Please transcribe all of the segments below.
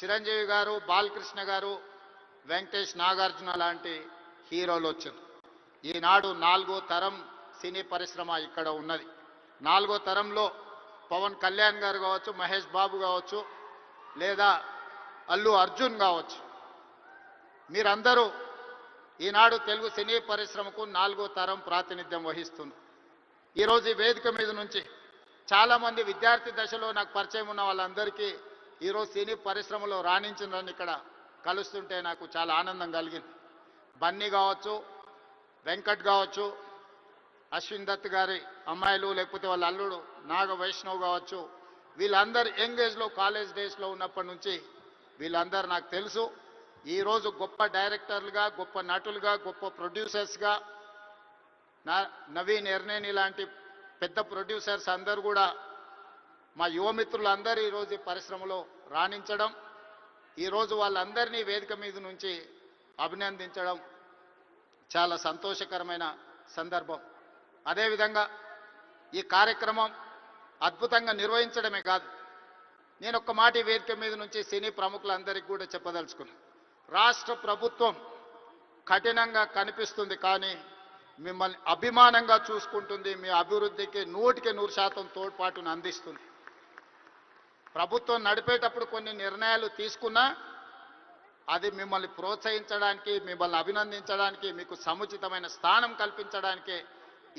చిరంజీవి గారు, బాలకృష్ణ గారు, వెంకటేష్, నాగార్జున లాంటి హీరోలు వచ్చారు. ఈనాడు 4వ తరం సినీ పరిశ్రమ ఇక్కడ ఉన్నది. 4వ తరంలో పవన్ కళ్యాణ్ గారు కావచ్చు, మహేష్ బాబు కావచ్చు, లేదా అల్లు అర్జున్ కావచ్చు. మీరందరూ ఈనాడు తెలుగు సినీ పరిశ్రమకు 4వ తరం ప్రాతినిధ్యం వహిస్తున్నారు. ఈరోజు ఈ వేదిక మీద నుంచి చాలామంది విద్యార్థి దశలో నాకు పరిచయం ఉన్న వాళ్ళందరికీ ఈరోజు సినీ పరిశ్రమలో రాణించిందని ఇక్కడ కలుస్తుంటే నాకు చాలా ఆనందం కలిగింది. బన్నీ కావచ్చు, వెంకట్ కావచ్చు, అశ్విన్ దత్ గారి అమ్మాయిలు, లేకపోతే వాళ్ళ అల్లుడు నాగ వైష్ణవ్ కావచ్చు, వీళ్ళందరూ యంగ్ ఏజ్లో కాలేజ్ డేస్లో ఉన్నప్పటి నుంచి వీళ్ళందరూ నాకు తెలుసు. ఈరోజు గొప్ప డైరెక్టర్లుగా, గొప్ప నటులుగా, గొప్ప ప్రొడ్యూసర్స్గా నవీన్ ఎర్నేని లాంటి పెద్ద ప్రొడ్యూసర్స్ అందరూ కూడా మా యువమిత్రులందరూ ఈరోజు ఈ పరిశ్రమలో రాణించడం, ఈరోజు వాళ్ళందరినీ వేదిక మీద నుంచి అభినందించడం చాలా సంతోషకరమైన సందర్భం. అదేవిధంగా ఈ కార్యక్రమం అద్భుతంగా నిర్వహించడమే కాదు, నేను ఒక్క మాట ఈ వేదిక మీద నుంచి సినీ ప్రముఖులందరికీ కూడా చెప్పదలుచుకున్నాను. రాష్ట్ర ప్రభుత్వం కఠినంగా కనిపిస్తుంది, కానీ మిమ్మల్ని అభిమానంగా చూసుకుంటుంది. మీ అభివృద్ధికి 100% తోడ్పాటును అందిస్తుంది. ప్రభుత్వం నడిపేటప్పుడు కొన్ని నిర్ణయాలు తీసుకున్నా అది మిమ్మల్ని ప్రోత్సహించడానికి, మిమ్మల్ని అభినందించడానికి, మీకు సముచితమైన స్థానం కల్పించడానికే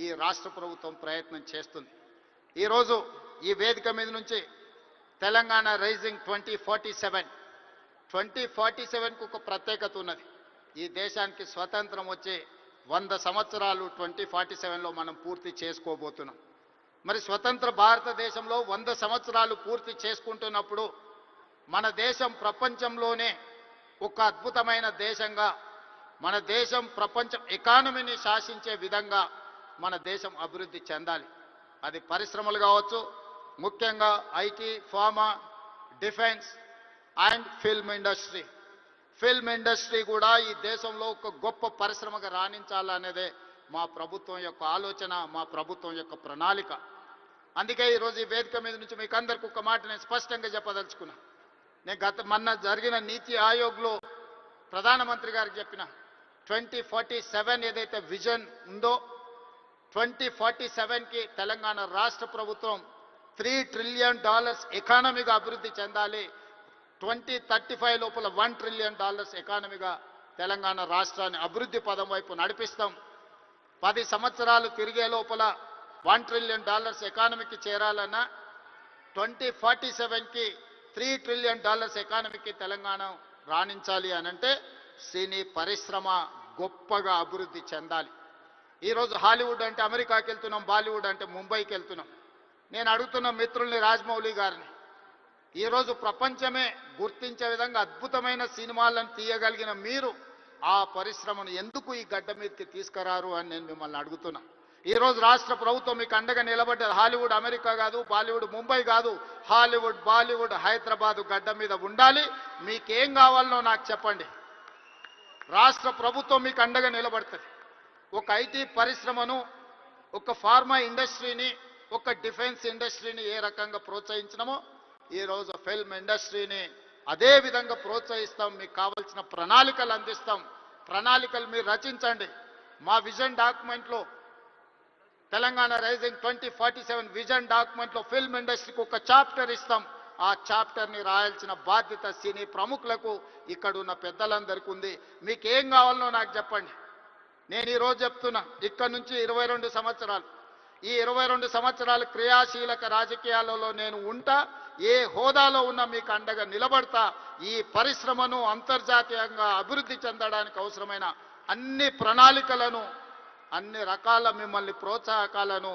ఈ రాష్ట్ర ప్రభుత్వం ప్రయత్నం చేస్తుంది. ఈరోజు ఈ వేదిక మీద నుంచి తెలంగాణ రైజింగ్ 2047కు ఒక ప్రత్యేకత ఉన్నది. ఈ దేశానికి స్వతంత్రం వచ్చే 100 సంవత్సరాలు 2047లో మనం పూర్తి చేసుకోబోతున్నాం. మరి స్వతంత్ర భారతదేశంలో 100 సంవత్సరాలు పూర్తి చేసుకుంటున్నప్పుడు మన దేశం ప్రపంచంలోనే ఒక అద్భుతమైన దేశంగా, మన దేశం ప్రపంచం ఎకానమీని శాసించే విధంగా మన దేశం అభివృద్ధి చెందాలి. అది పరిశ్రమలు కావచ్చు, ముఖ్యంగా IT, pharma, defence and film industry. Film industry కూడా ఈ దేశంలో ఒక గొప్ప పరిశ్రమగా రాణించాలనేదే మా ప్రభుత్వం యొక్క ఆలోచన, మా ప్రభుత్వం యొక్క ప్రణాళిక. అందుకే ఈరోజు ఈ వేదిక మీద నుంచి మీకు అందరికీ ఒక మాట నేను స్పష్టంగా చెప్పదలుచుకున్నా. నేను మొన్న జరిగిన నీతి ఆయోగ్లో ప్రధానమంత్రి గారికి చెప్పిన 2047 ఏదైతే విజన్ ఉందో 2047కి తెలంగాణ రాష్ట్ర ప్రభుత్వం $3 ట్రిలియన్ ఎకానమీగా అభివృద్ధి చెందాలి. 2035 లోపల $1 ట్రిలియన్ ఎకానమీగా తెలంగాణ రాష్ట్రాన్ని అభివృద్ధి పదం వైపు నడిపిస్తాం. 10 సంవత్సరాలు తిరిగే లోపల $1 ట్రిలియన్ ఎకానమీకి చేరాలన్నా 2047కి $3 ట్రిలియన్ ఎకానమీకి తెలంగాణ రాణించాలి అనంటే సినీ పరిశ్రమ గొప్పగా అభివృద్ధి చెందాలి. ఈరోజు హాలీవుడ్ అంటే అమెరికాకి వెళ్తున్నాం, బాలీవుడ్ అంటే ముంబైకి వెళ్తున్నాం. నేను అడుగుతున్న మిత్రుల్ని, రాజమౌళి గారిని, ఈరోజు ప్రపంచమే గుర్తించే విధంగా అద్భుతమైన సినిమాలను తీయగలిగిన మీరు ఆ పరిశ్రమను ఎందుకు ఈ గడ్డ మీదకి తీసుకురారు అని నేను మిమ్మల్ని అడుగుతున్నా. ఈరోజు రాష్ట్ర ప్రభుత్వం మీకు అండగా నిలబడ్డది. హాలీవుడ్ అమెరికా కాదు, బాలీవుడ్ ముంబై కాదు, హాలీవుడ్, బాలీవుడ్ హైదరాబాదు గడ్డ మీద ఉండాలి. మీకేం కావాలనో నాకు చెప్పండి, రాష్ట్ర ప్రభుత్వం మీకు అండగా నిలబడుతుంది. ఒక ఐటీ పరిశ్రమను, ఒక ఫార్మా ఇండస్ట్రీని, ఒక డిఫెన్స్ ఇండస్ట్రీని ఏ రకంగా ప్రోత్సహించినామో ఈరోజు ఫిల్మ్ ఇండస్ట్రీని అదే విధంగా ప్రోత్సహిస్తాం. మీకు కావాల్సిన ప్రణాళికలు అందిస్తాం. ప్రణాళికలు మీరు రచించండి. మా విజన్ డాక్యుమెంట్లో, తెలంగాణ రైజింగ్ 2047 విజన్ డాక్యుమెంట్లో ఫిల్మ్ ఇండస్ట్రీకి ఒక చాప్టర్ ఇస్తాం. ఆ చాప్టర్ని రాయాల్సిన బాధ్యత సినీ ప్రముఖులకు, ఇక్కడ ఉన్న పెద్దలందరికీ ఉంది. మీకు ఏం కావాలనో నాకు చెప్పండి. నేను ఈరోజు చెప్తున్నా, ఇక్కడ నుంచి 22 సంవత్సరాలు, ఈ 22 సంవత్సరాలు క్రియాశీలక రాజకీయాలలో నేను ఉంటా. ఏ హోదాలో ఉన్నా మీకు అండగా నిలబడతా. ఈ పరిశ్రమను అంతర్జాతీయంగా అభివృద్ధి చెందడానికి అవసరమైన అన్ని ప్రణాళికలను, అన్ని రకాల మిమ్మల్ని ప్రోత్సాహకాలను,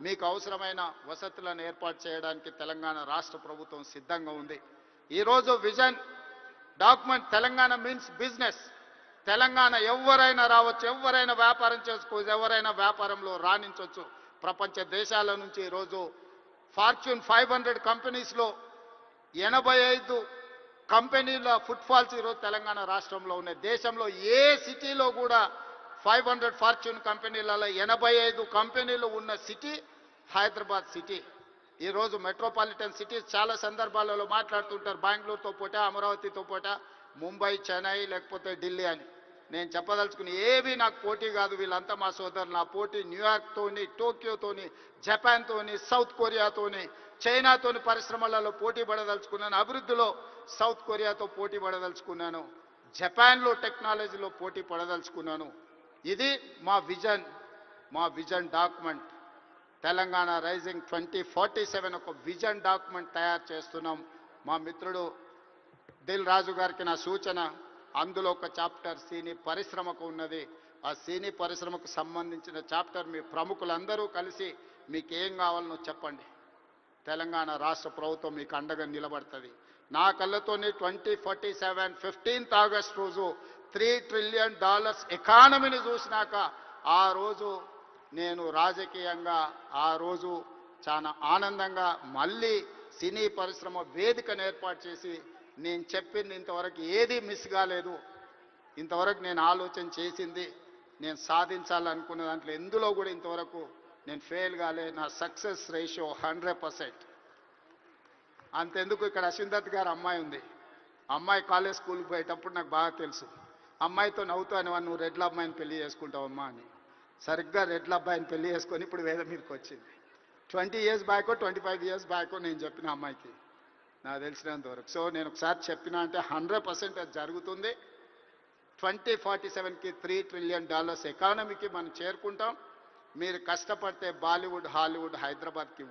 మీకు అవసరమైన వసతులను ఏర్పాటు చేయడానికి తెలంగాణ రాష్ట్ర ప్రభుత్వం సిద్ధంగా ఉంది. ఈరోజు vision document Telangana means business. Telangana ఎవరైనా రావచ్చు, ఎవరైనా వ్యాపారం చేసుకోవచ్చు, ఎవరైనా వ్యాపారంలో రాణించవచ్చు. ప్రపంచ దేశాల నుంచి ఈరోజు ఫార్చ్యూన్ 500 కంపెనీస్లో 85 కంపెనీల ఫుట్ఫాల్స్ ఈరోజు తెలంగాణ రాష్ట్రంలో ఉన్నాయి. దేశంలో ఏ సిటీలో కూడా 500 ఫార్చ్యూన్ కంపెనీలలో 85 కంపెనీలు ఉన్న సిటీ హైదరాబాద్ సిటీ. ఈరోజు మెట్రోపాలిటన్ సిటీస్ చాలా సందర్భాలలో మాట్లాడుతుంటారు, బెంగళూరుతో పోటా, అమరావతితో పోటా, ముంబై, చెన్నై లేకపోతే ఢిల్లీ అని. నేను చెప్పదలుచుకుని ఏవి నాకు పోటీ కాదు, వీళ్ళంతా మా సోదరులు. నా పోటీ న్యూయార్క్తోని, టోక్యోతోని, జపాన్తోని, సౌత్ కొరియాతోని, చైనాతోని పరిశ్రమలలో పోటీ పడదలుచుకున్నాను. అభివృద్ధిలో సౌత్ కొరియాతో పోటీ పడదలుచుకున్నాను. జపాన్లో టెక్నాలజీలో పోటీ పడదలుచుకున్నాను. ఇది మా విజన్ డాక్యుమెంట్. తెలంగాణ రైజింగ్ 2047 ఒక విజన్ డాక్యుమెంట్ తయారు చేస్తున్నాం. మా మిత్రుడు దిల్ రాజు గారికి నా సూచన, అందులో ఒక చాప్టర్ సినీ పరిశ్రమకు ఉన్నది. ఆ సినీ పరిశ్రమకు సంబంధించిన చాప్టర్ మీ ప్రముఖులందరూ కలిసి మీకు ఏం కావాలనో చెప్పండి. తెలంగాణ రాష్ట్ర ప్రభుత్వం మీకు అండగా నిలబడుతుంది. నా కళ్ళతోని 2047 15th ఆగస్ట్ రోజు $3 trillion ఎకానమీని చూసినాక ఆ రోజు నేను రాజకీయంగా ఆ రోజు చాలా ఆనందంగా మళ్ళీ సినీ పరిశ్రమ వేదికను ఏర్పాటు చేసి నేను చెప్పింది ఇంతవరకు ఏది మిస్ కాలేదు. ఇంతవరకు నేను ఆలోచన చేసింది, నేను సాధించాలనుకున్న దాంట్లో ఎందులో కూడా ఇంతవరకు నేను ఫెయిల్ కాలే. నా సక్సెస్ రేషియో 100%. అంతెందుకు, ఇక్కడ అశ్విందత్ గారు అమ్మాయి ఉంది. అమ్మాయి కాలేజ్ స్కూల్కి పోయేటప్పుడు నాకు బాగా తెలుసు. అమ్మాయితో నవ్వుతాను, నువ్వు రెడ్ల అమ్మాయిని పెళ్లి చేసుకుంటావమ్మా అని. సరిగ్గా రెడ్ల అబ్బాయిని పెళ్లి చేసుకొని ఇప్పుడు వేద మీదకి వచ్చింది. 20 years బ్యాక్ 25 years బ్యాక్ నేను చెప్పిన అమ్మాయికి, నాకు తెలిసినంత వరకు. సో నేను ఒకసారి చెప్పిన అంటే 100% అది జరుగుతుంది. 2047కి $3 trillion ఎకానమీకి మనం చేరుకుంటాం. మీరు కష్టపడితే బాలీవుడ్, హాలీవుడ్, హైదరాబాద్కి